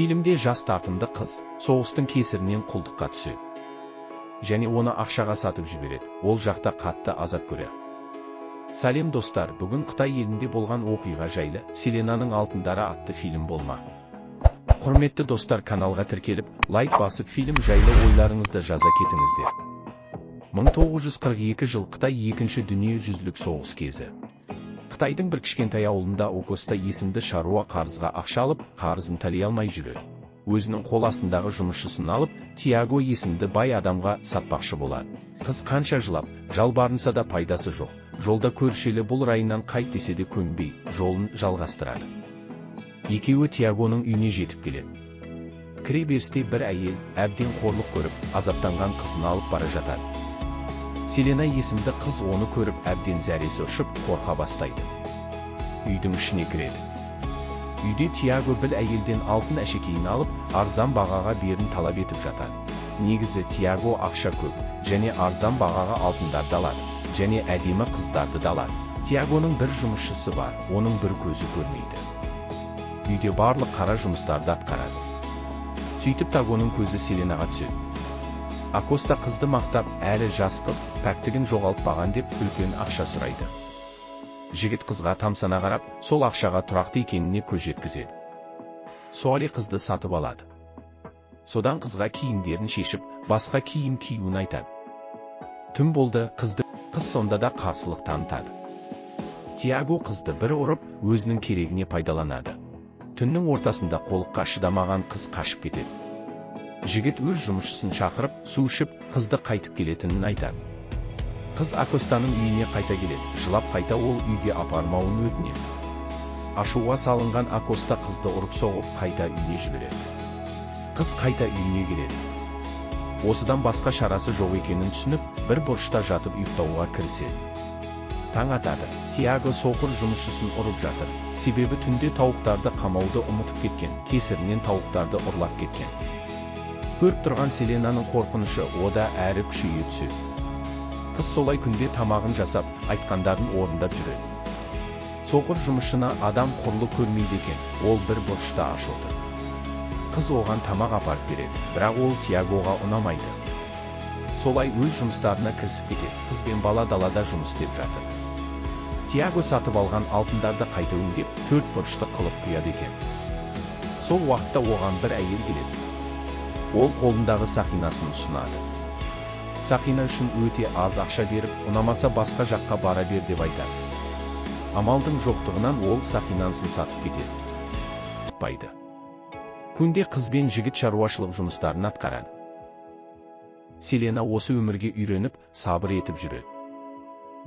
Фильмде жас тартымды қыз соғыстың кесірінен құлдыққа түседі. Және оны ақшаға сатып жібереді. Ол жақта қатты азап көреді. Сәлем достар, бүгін Қытай елінде болған оқиға жайлы Селенаның алтындары атты фильм болмақ. Құрметті достар, каналға тіркеліп, лайк басып фильм жайлы ойларыңызды жаза кетіңіздер. 1942 жыл Қытай екінші дүниежүзілік соғыс кезі. Қытайдың бір кішкентай ауылында Окоста есімді шаруа қарызға ақша алып, қарызын төлей алмай жүреді. Өзінің қол астындағы жұмысшысын алып, Тиаго есімді бай адамға сатпақшы болады. Қыз қанша жылап, жалбарынса да пайдасы жоқ. Жолда көршілі бұл райынан қайт десе де көнбей, жолын жалғастырады. Екеуі Тиагоның үйіне жетіп келеді. Кіре берісте бір әйел әбден қорлық көріп, азаптанған қызын алып бара жатады. Селена есімді қыз оны көріп әбден зәресі ұшып, қорқа бастайды. Үйдің ішіне кіреді. Үйде Тиаго бір әйелден алтын әшекейін алып, арзан бағаға берін талап етіп жатады. Негізі Тиаго ақша көп, және арзан бағаға алтындарды алады, және әдемі қыздарды да алады. Тиагоның бір жұмысшысы бар, оның бір көзі көрмейді. Үйде барлық қара жұмыстарды атқарады. Сөйтіп Тагоның көзі Селенаға түседі. Акоста қызды мақтап, әлі жас қыз, пәктігін жоғалтпаған деп үлкен ақша сұрайды. Жігіт қызға тамсана қарап, сол ақшаға тұрақты екеніне көз жеткізеді. Соали қызды сатып алады. Содан қызға киімдерін шешіп, басқа киім киюін айтады. Түн болды, қыз сонда да қарсылық танытады. Тиаго қызды бір ұрып, өзінің керегіне пайдаланады. Түннің ортасында қолыққа шыдамаған қыз қашып кетеді. Жігіт өз жұмысшысын шақырып, су ішіп, қызды қайтып келетінін айтады. Қыз Акостаның үйіне қайта келеді. Жылап қайта ол үйге апармауын өтінеді. Ашуға салынған Акоста қызды ұрып соғып, қайта үйіне жібереді. Қыз қайта үйіне келеді. Осыдан басқа шарасы жоқ екенін түсініп, бір бұрышта жатып ұйықтауға кіріседі. Таң атады. Тиаго соқыр жұмысшысын ұрып жатыр. Себебі түнде тауықтарды қамауды ұмытып кеткен, кесірінен тауықтарды ұрлап кеткен. Көріп тұрған Селенаның қорқынышы ода әрі күшейе түседі. Қыз солай күнде тамағын жасап, айтқандарын орындап жүреді. Соқыр жұмысшыны адам құрлы көрмейді екен, ол бір бұрышта аш отыр. Қыз оған тамақ апарып береді, бірақ ол Тиагоға ұнамайды. Солай өз жұмыстарына кірісіп кетеді. Қыз бен бала далада жұмыс істеп жатыр. Тиаго сатып алған алтындарды қайта өңдеп, төрт бұрышты қылып құяды екен. Сол уақытта оған бір әйел келеді. Ол қолындағы сақинасын ұсынады. Сақина үшін өте аз ақша беріп, ұнамаса басқа жаққа бара бер деп айтады. Амалдың жоқтығынан ол сақинасын сатып кетеді. Тұтпайды. Күнде қыз бен жігіт шаруашылық жұмыстарын атқарады. Селена осы өмірге үйреніп, сабыр етіп жүреді.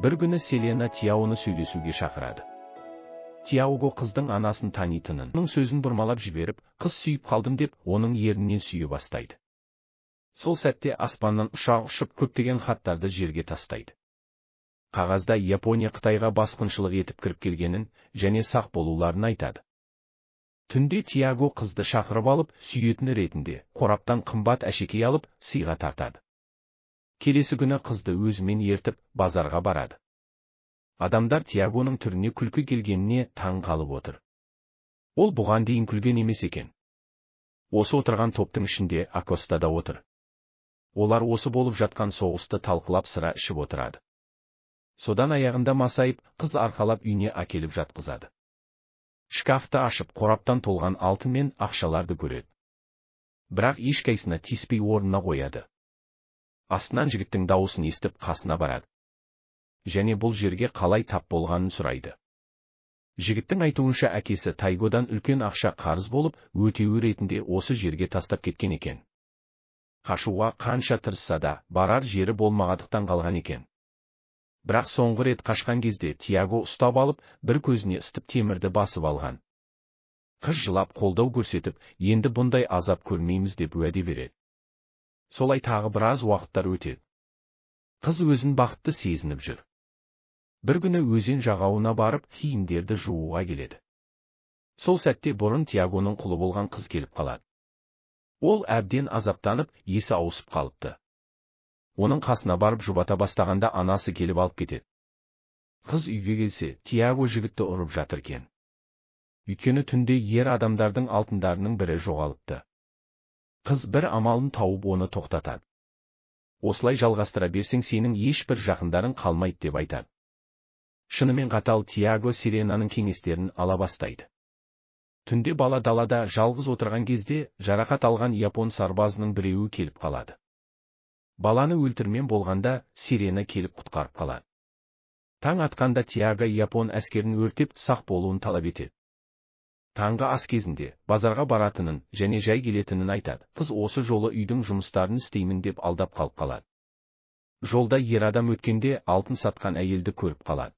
Бір күні Селена Тиаоны сөйлесуге шақырады. Тиаго қыздың анасын танитынын, оның сөзін бұрмалап жіберіп, қыз сүйіп қалдым деп, оның ернінен сүйе бастайды. Сол сәтте аспаннан ұшақ ұшып көптеген хаттарды жерге тастайды. Қағазда Япония Қытайға басқыншылық етіп кіріп келгенін, және сақ болуларын айтады. Түнде Тиаго қызды шақырып алып, сүйетіні ретінде, қораптан қымбат әшекей алып, сыйға тартады. Келесі күні қызды өзімен ертіп, базарға барады. Адамдар Тиагоның түріне күлкі келгеніне таң қалып отыр. Ол бұған дейін күлген емес екен. Осы отырған топтың ішінде Акоста да отыр. Олар осы болып жатқан соғысты талқылап сыра ішіп отырады. Содан аяғында масайып, қыз арқалап үйіне әкеліп жатқызады. Шкафты ашып, қораптан толған алтын мен ақшаларды көреді. Бірақ ешқайсына тиіспей орнына қояды. Астынан жігіттің дауысын естіп қасына барады. Және бұл жерге қалай тап болғанын сұрайды. Жігіттің айтуынша әкесі Тайгодан үлкен ақша қарыз болып, өтеуі ретінде осы жерге тастап кеткен екен. Қашуға қанша тырысса да, барар жері болмағандықтан қалған екен. Бірақ соңғы рет қашқан кезде Тиаго ұстап алып, бір көзіне ыстып темірді басып алған. Қыз жылап қолдау көрсетіп, енді бұндай азап көрмейміз деп уәде береді. Солай тағы біраз уақыттар өтеді. Қыз өзін бақытты сезініп жүр. Бір күні өзен жағауына барып, киімдерді жууға келеді. Сол сәтте бұрын Тиагоның құлы болған қыз келіп қалады. Ол әбден азаптанып, есі ауысып қалыпты. Оның қасына барып жұбата бастағанда анасы келіп алып кетеді. Қыз үйге келсе, Тиаго жігітті ұрып жатыр екен. Өйткені түнде ер адамдардың алтындарының бірі жоғалыпты. Қыз бір амалын тауып оны тоқтатады. Осылай жалғастыра берсең сенің ешбір жақындарың қалмайды деп айтады. Шынымен қатал Тиаго Сиренаның кеңестерін ала бастайды. Түнде бала далада жалғыз отырған кезде жарақат алған япон сарбазының біреуі келіп қалады. Баланы өлтірмен болғанда Сирена келіп құтқарып қалады. Таң атқанда Тиаго япон әскерін өртеп сақ болуын талап етеді. Таңғы ас кезінде базарға баратынын және жай келетінін айтады. Қыз осы жолы үйдің жұмыстарын істеймін деп алдап қалып қалады. Жолда ер адам өткенде алтын сатқан әйелді көріп қалады.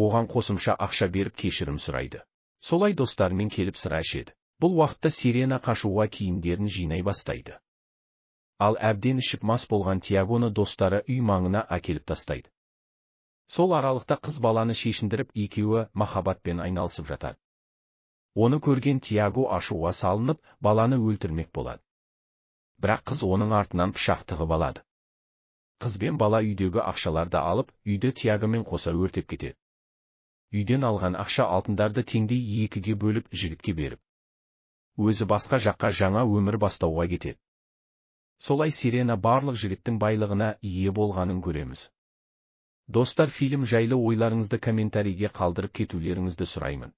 Оған қосымша ақша беріп кешірім сұрайды. Солай достарымен келіп сыра ішеді. Бұл уақытта Сирена қашуға киімдерін жинай бастайды. Ал әбден ішіп мас болған Тиагоны достары үй маңына әкеліп тастайды. Сол аралықта қыз баланы шешіндіріп екеуі махаббатпен айналысып жатады. Оны көрген Тиаго ашуға салынып, баланы өлтірмек болады. Бірақ қыз оның артынан пышақ тығып алады. Қыз бен бала үйдегі ақшаларды алып, үйді Тиагомен қоса өртеп кетеді. Үйден алған ақша алтындарды теңдей екіге бөліп жігітке беріп, өзі басқа жаққа жаңа өмір бастауға кетеді. Солай Сирена барлық жігіттің байлығына ие болғанын көреміз. Достар, фильм жайлы ойларыңызды комментарийге қалдырып кетулеріңізді сұраймын.